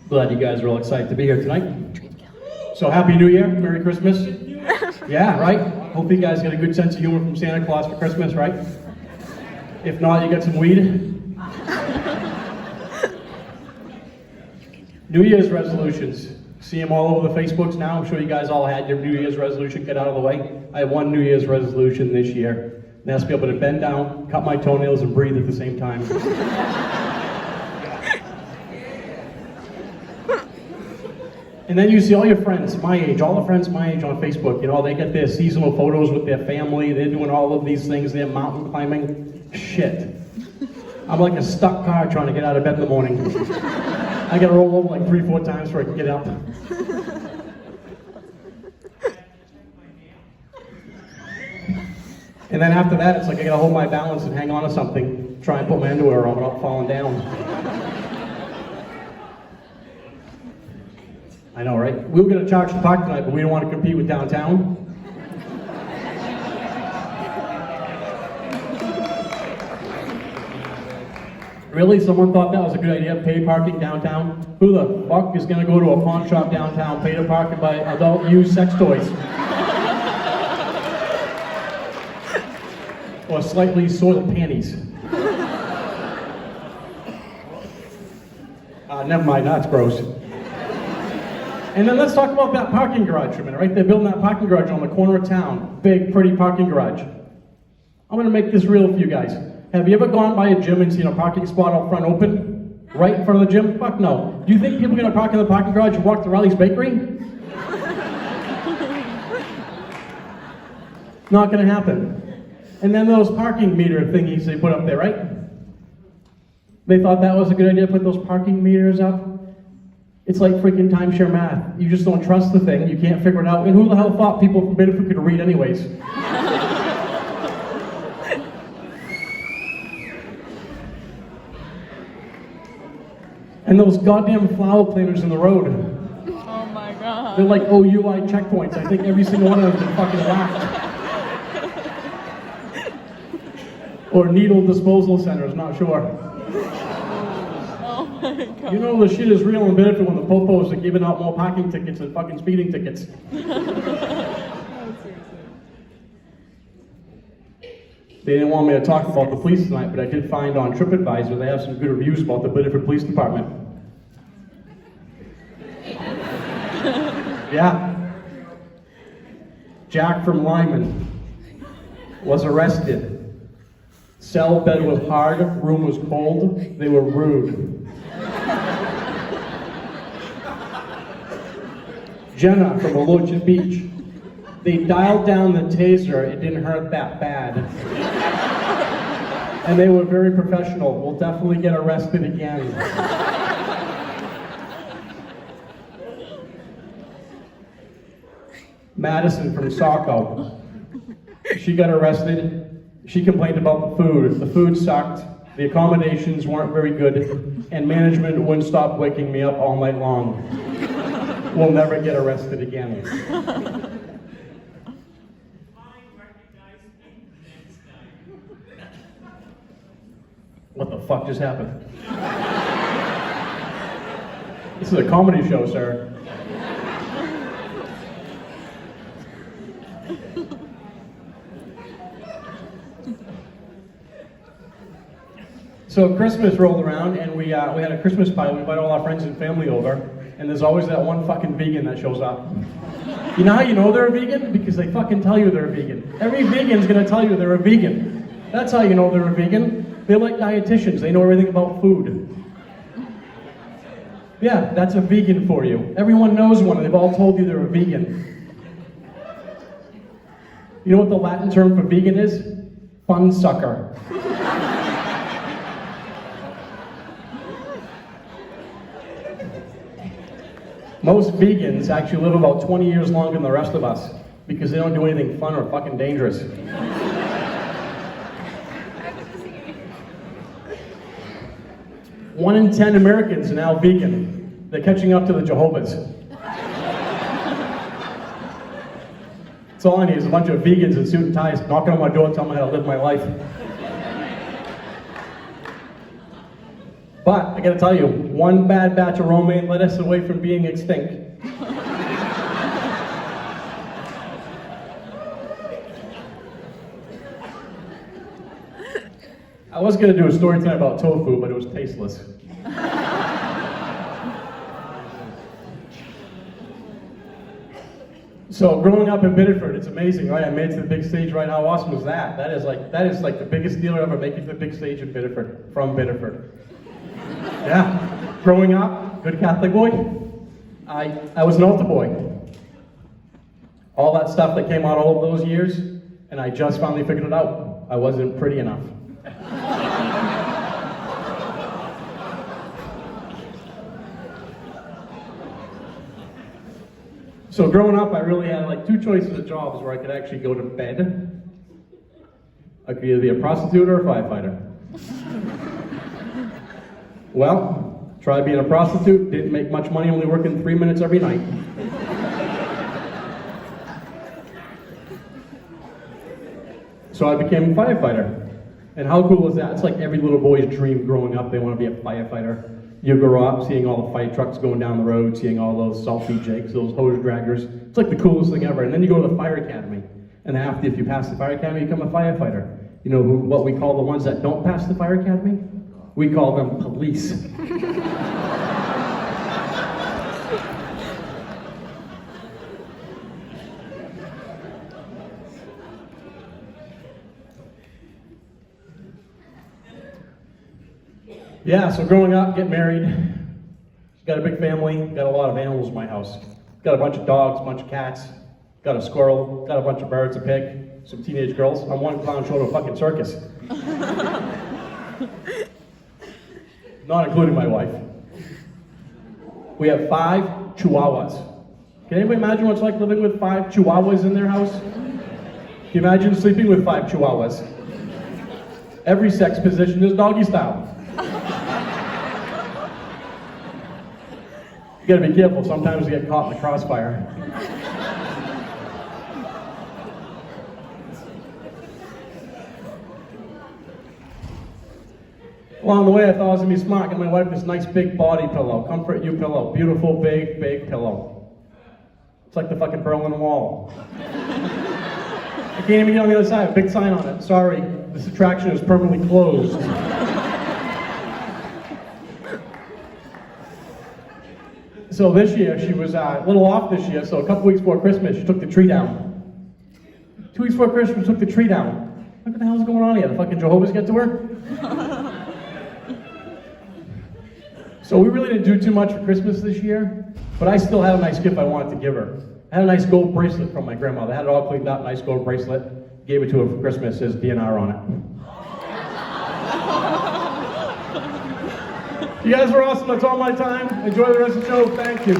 Glad you guys are all excited to be here tonight. So Happy New Year, Merry Christmas. Yeah, right? Hope you guys get a good sense of humor from Santa Claus for Christmas, right? If not, you got some weed. New Year's resolutions. See them all over the Facebooks now. I'm sure you guys all had your New Year's resolution get out of the way. I have one New Year's resolution this year, and that's to be able to bend down, cut my toenails, and breathe at the same time. And then you see all your friends my age, all the friends my age on Facebook, you know, they get their seasonal photos with their family, they're doing all of these things, they're mountain climbing. Shit. I'm like a stuck car trying to get out of bed in the morning. I gotta roll over like 3-4 times before I can get up. And then after that, it's like I gotta hold my balance and hang on to something, try and put my underwear on without falling down. I know, right? We were going to charge the park tonight, but we don't want to compete with downtown. Really? Someone thought that was a good idea, pay parking downtown? Who the fuck is going to go to a pawn shop downtown, pay to park and buy adult used sex toys? Or slightly soiled panties? Never mind, that's gross. And then let's talk about that parking garage for a minute, right? They're building that parking garage on the corner of town. Big, pretty parking garage. I'm gonna make this real for you guys. Have you ever gone by a gym and seen a parking spot out front open? Right in front of the gym? Fuck no. Do you think people are gonna park in the parking garage and walk to Riley's Bakery? Not gonna happen. And then those parking meter thingies they put up there, right? They thought that was a good idea to put those parking meters up. It's like freaking timeshare math. You just don't trust the thing, you can't figure it out, and who the hell thought people from Biddeford could read anyways? And those goddamn flower planters in the road. Oh my god. They're like OUI checkpoints. I think every single one of them is fucking whacked. Or needle disposal centers, not sure. God. You know the shit is real in Biddeford when the popos are giving out more parking tickets than fucking speeding tickets. They didn't want me to talk about the police tonight, but I did find on TripAdvisor they have some good reviews about the Biddeford Police Department. Yeah. Jack from Lyman was arrested. Cell bed was hard, room was cold, they were rude. Jenna from Aloha Beach. They dialed down the taser, it didn't hurt that bad. And they were very professional. We'll definitely get arrested again. Madison from Saco. She got arrested. She complained about the food. The food sucked, the accommodations weren't very good, and management wouldn't stop waking me up all night long. We'll never get arrested again. What the fuck just happened? This is a comedy show, sir. So Christmas rolled around and we had a Christmas party. We invited all our friends and family over, and there's always that one fucking vegan that shows up. You know how you know they're a vegan? Because they fucking tell you they're a vegan. Every vegan's gonna tell you they're a vegan. That's how you know they're a vegan. They're like dietitians, they know everything about food. Yeah, that's a vegan for you. Everyone knows one, and they've all told you they're a vegan. You know what the Latin term for vegan is? Fun sucker. Most vegans actually live about 20 years longer than the rest of us because they don't do anything fun or fucking dangerous. One in 10 Americans are now vegan. They're catching up to the Jehovah's. That's all I need is a bunch of vegans in suit and ties knocking on my door and telling me how to live my life. But I gotta tell you, one bad batch of romaine lettuce away from being extinct. I was gonna do a story tonight about tofu, but it was tasteless. So growing up in Biddeford, it's amazing, right? I made it to the big stage, right? How awesome was that? That is like the biggest deal ever, making it to the big stage in Biddeford, from Biddeford. Yeah. Growing up, good Catholic boy. I was an altar boy. All that stuff that came out all of those years, and I just finally figured it out. I wasn't pretty enough. So growing up, I really had like two choices of jobs where I could actually go to bed. I could either be a prostitute or a firefighter. Well, tried being a prostitute, didn't make much money, only working 3 minutes every night. So I became a firefighter. And how cool is that? It's like every little boy's dream growing up, they want to be a firefighter. You grow up seeing all the fire trucks going down the road, seeing all those salty jakes, those hose draggers. It's like the coolest thing ever. And then you go to the fire academy. And after, if you pass the fire academy, you become a firefighter. You know what we call the ones that don't pass the fire academy? We call them police. Yeah, so growing up, get married, got a big family, got a lot of animals in my house. Got a bunch of dogs, a bunch of cats, got a squirrel, got a bunch of birds, a pig, some teenage girls. I'm one clown show to a fucking circus. Not including my wife. We have 5 chihuahuas. Can anybody imagine what it's like living with 5 chihuahuas in their house? Can you imagine sleeping with 5 chihuahuas? Every sex position is doggy style. You gotta be careful, sometimes you get caught in the crossfire. Along the way, I thought I was gonna be smart. Got my wife this nice big body pillow, Comfort You pillow, beautiful big pillow. It's like the fucking Berlin Wall. I can't even get on the other side, big sign on it. Sorry, this attraction is permanently closed. So this year, she was a little off this year, so a couple weeks before Christmas, she took the tree down. 2 weeks before Christmas, took the tree down. What the hell's going on here? The fucking Jehovah's get to her? So we really didn't do too much for Christmas this year, but I still had a nice gift I wanted to give her. I had a nice gold bracelet from my grandmother. I had it all cleaned up, nice gold bracelet. Gave it to her for Christmas, says DNR on it. You guys were awesome. That's all my time. Enjoy the rest of the show. Thank you.